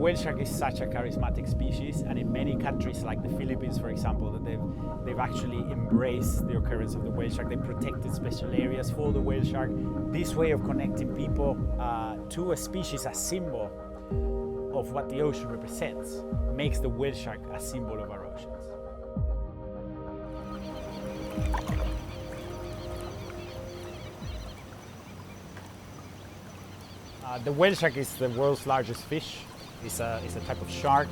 whale shark is such a charismatic species, and in many countries like the Philippines, for example, that they've actually embraced the occurrence of the whale shark. They protected special areas for the whale shark. This way of connecting people to a species, a symbol of what the ocean represents, makes the whale shark a symbol of our oceans. The whale shark is the world's largest fish. It's a type of shark,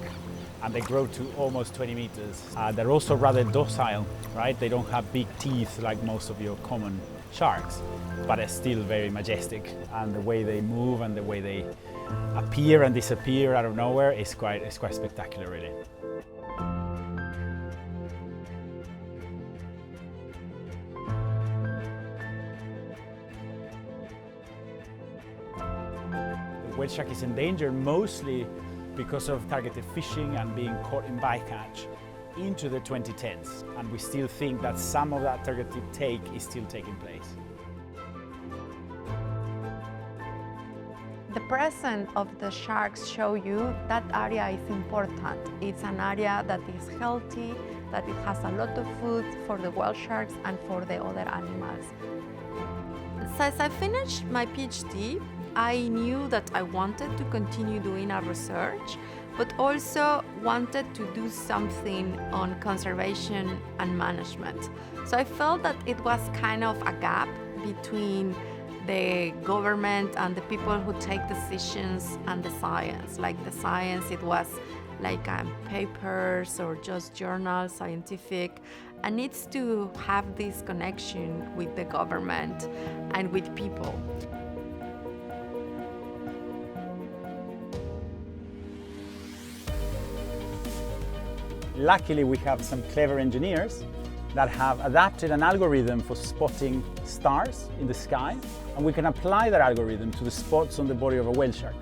and they grow to almost 20 meters. They're also rather docile, right? They don't have big teeth like most of your common sharks, but they're still very majestic. And the way they move and the way they appear and disappear out of nowhere is quite spectacular, really. The whale shark is endangered mostly because of targeted fishing and being caught in bycatch into the 2010s. And we still think that some of that targeted take is still taking place. The presence of the sharks show you that area is important. It's an area that is healthy, that it has a lot of food for the whale sharks and for the other animals. So as I finished my PhD, I knew that I wanted to continue doing our research, but also wanted to do something on conservation and management. So I felt that it was kind of a gap between the government and the people who take decisions and the science. Like the science, it was like papers or just journals, scientific, and needs to have this connection with the government and with people. Luckily, we have some clever engineers that have adapted an algorithm for spotting stars in the sky, and we can apply that algorithm to the spots on the body of a whale shark.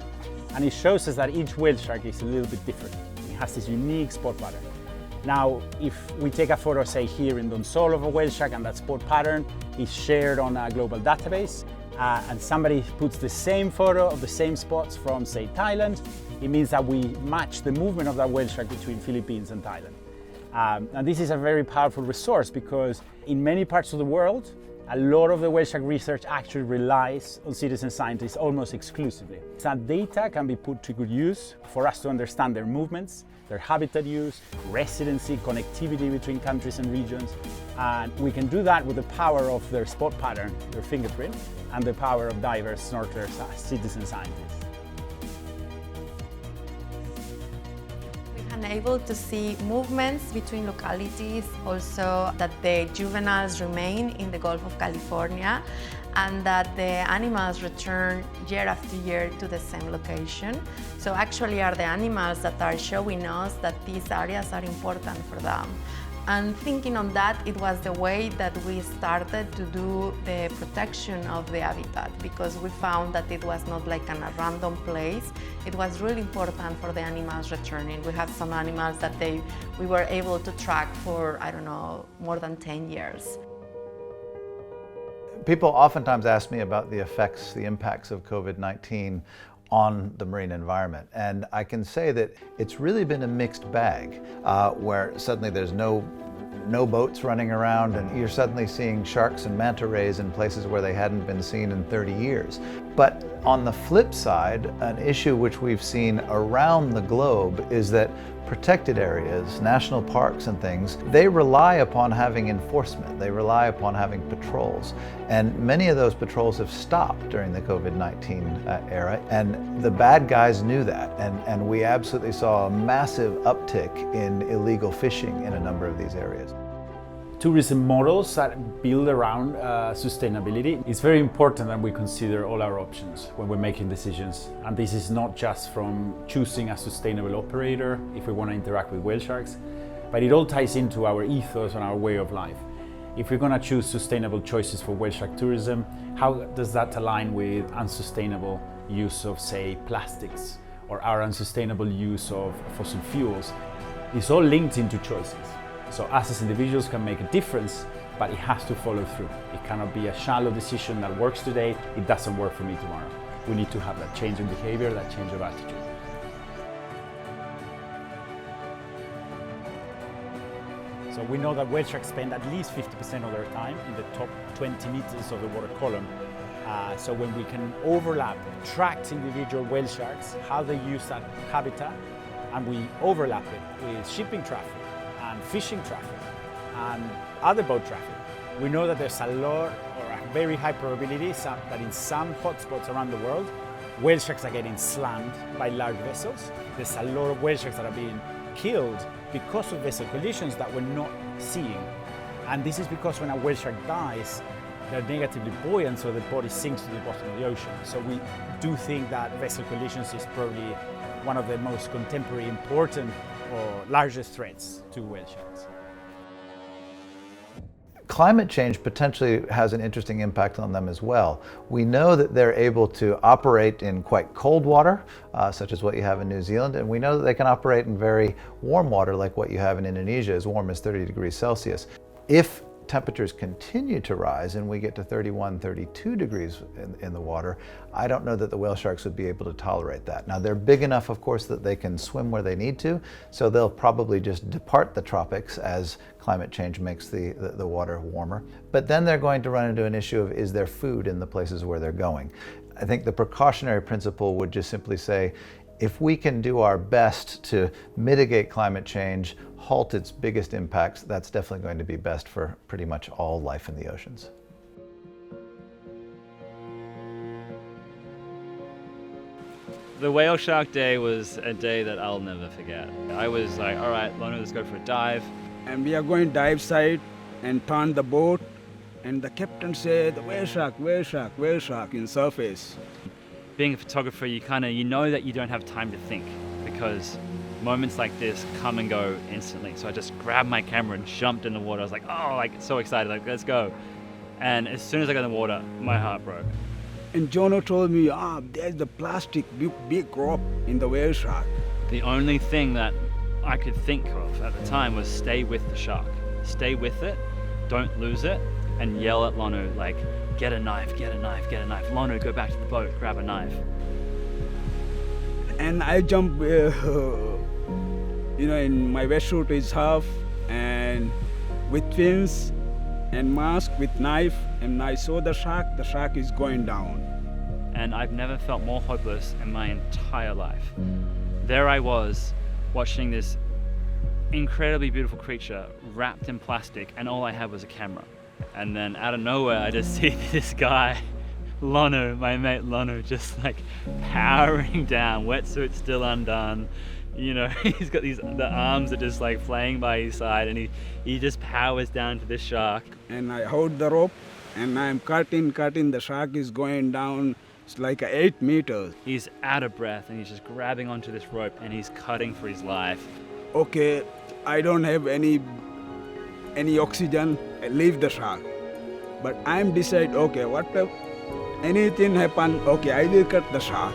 And it shows us that each whale shark is a little bit different. It has this unique spot pattern. Now, if we take a photo, say here in Donsol of a whale shark, and that spot pattern is shared on a global database, and somebody puts the same photo of the same spots from, say, Thailand, it means that we match the movement of that whale shark between Philippines and Thailand. And this is a very powerful resource because in many parts of the world, a lot of the whale shark research actually relies on citizen scientists almost exclusively. That data can be put to good use for us to understand their movements, their habitat use, residency, connectivity between countries and regions. And we can do that with the power of their spot pattern, their fingerprint, and the power of divers, snorkelers, citizen scientists. Able to see movements between localities, also that the juveniles remain in the Gulf of California and that the animals return year after year to the same location. So actually are the animals that are showing us that these areas are important for them. And thinking on that, it was the way that we started to do the protection of the habitat, because we found that it was not like a random place. It was really important for the animals returning. We have some animals that we were able to track for, I don't know, more than 10 years. People oftentimes ask me about the impacts of COVID-19 on the marine environment. And I can say that it's really been a mixed bag, where suddenly there's no boats running around and you're suddenly seeing sharks and manta rays in places where they hadn't been seen in 30 years. But on the flip side, an issue which we've seen around the globe is that protected areas, national parks and things, they rely upon having enforcement. They rely upon having patrols. And many of those patrols have stopped during the COVID-19 era. And the bad guys knew that. And we absolutely saw a massive uptick in illegal fishing in a number of these areas. Tourism models that build around sustainability. It's very important that we consider all our options when we're making decisions. And this is not just from choosing a sustainable operator if we want to interact with whale sharks, but it all ties into our ethos and our way of life. If we're going to choose sustainable choices for whale shark tourism, how does that align with unsustainable use of, say, plastics, or our unsustainable use of fossil fuels? It's all linked into choices. So us as individuals can make a difference, but it has to follow through. It cannot be a shallow decision that works today, it doesn't work for me tomorrow. We need to have that change in behavior, that change of attitude. So we know that whale sharks spend at least 50% of their time in the top 20 meters of the water column. So when we can overlap, track individual whale sharks, how they use that habitat, and we overlap it with shipping traffic and fishing traffic and other boat traffic, we know that there's a lot, or a very high probability that in some hotspots around the world, whale sharks are getting slammed by large vessels. There's a lot of whale sharks that are being killed because of vessel collisions that we're not seeing. And this is because when a whale shark dies, they're negatively buoyant, so the body sinks to the bottom of the ocean. So we do think that vessel collisions is probably one of the most contemporary, important, or largest threats to whale sharks. Climate change potentially has an interesting impact on them as well. We know that they're able to operate in quite cold water, such as what you have in New Zealand, and we know that they can operate in very warm water, like what you have in Indonesia, as warm as 30 degrees Celsius. If temperatures continue to rise and we get to 31, 32 degrees in the water, I don't know that the whale sharks would be able to tolerate that. Now, they're big enough, of course, that they can swim where they need to, so they'll probably just depart the tropics as climate change makes the water warmer. But then they're going to run into an issue of, is there food in the places where they're going? I think the precautionary principle would just simply say, if we can do our best to mitigate climate change, halt its biggest impacts, that's definitely going to be best for pretty much all life in the oceans. The Whale Shark Day was a day that I'll never forget. I was like, all right, Lorna, let's go for a dive. And we are going dive side and turn the boat, and the captain said, whale shark, whale shark, whale shark in surface. Being a photographer, you know that you don't have time to think, because moments like this come and go instantly. So I just grabbed my camera and jumped in the water. I was like, oh, like so excited, like let's go. And as soon as I got in the water, my heart broke. And Jono told me, there's the plastic big rope in the whale shark. The only thing that I could think of at the time was stay with the shark. Stay with it, don't lose it, and yell at Lonu like, get a knife, get a knife, get a knife. Lonu, go back to the boat, grab a knife. And I jump, in my wetsuit is half, and with fins and mask with knife, and I saw the shark is going down. And I've never felt more hopeless in my entire life. There I was, watching this incredibly beautiful creature wrapped in plastic, and all I had was a camera. And then out of nowhere, I just see this guy, Lonu, my mate Lonu, just like powering down, wetsuit still undone. You know, he's got the arms are just like flaying by his side, and he just powers down to this shark. And I hold the rope, and I'm cutting, the shark is going down, it's like 8 meters. He's out of breath, and he's just grabbing onto this rope, and he's cutting for his life. Okay, I don't have any oxygen, I leave the shark. But I'm decide, okay, anything happen, okay, I will cut the shark.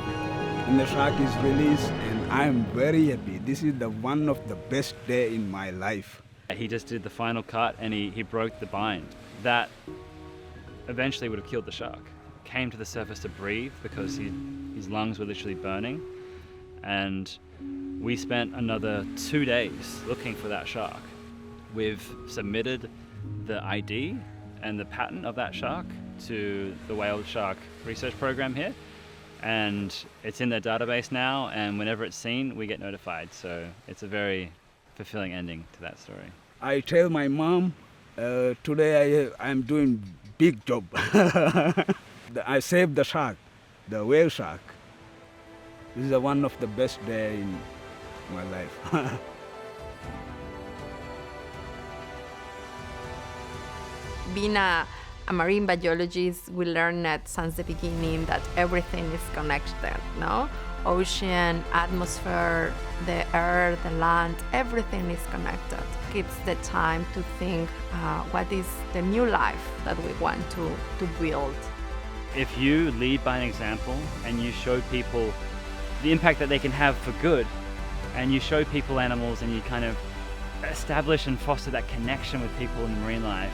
And the shark is released, and I'm very happy. This is one of the best day in my life. He just did the final cut, and he broke the bind. That eventually would have killed the shark. Came to the surface to breathe because his lungs were literally burning. And we spent another 2 days looking for that shark. We've submitted the ID and the patent of that shark to the whale shark research program here, and it's in their database now, and whenever it's seen, we get notified. So it's a very fulfilling ending to that story. I tell my mom, today I'm doing big job. I saved the shark, the whale shark. This is one of the best day in my life. Being a marine biologist, we learned that since the beginning that everything is connected, no? Ocean, atmosphere, the air, the land, everything is connected. Gives the time to think what is the new life that we want to build. If you lead by an example and you show people the impact that they can have for good, and you show people animals and you kind of establish and foster that connection with people in marine life,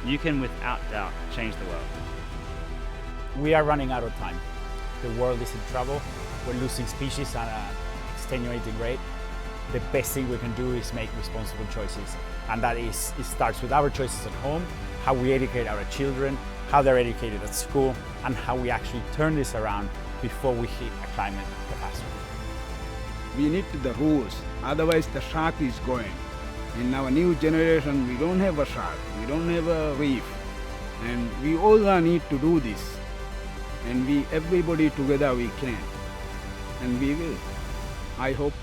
you can without doubt change the world. We are running out of time. The world is in trouble. We're losing species at an extenuating rate. The best thing we can do is make responsible choices. And that is, it starts with our choices at home, how we educate our children, how they're educated at school, and how we actually turn this around before we hit a climate catastrophe. We need the rules, otherwise the shark is going. In our new generation, we don't have a shark, we don't have a reef, and we all need to do this. And everybody together we can, and we will. I hope.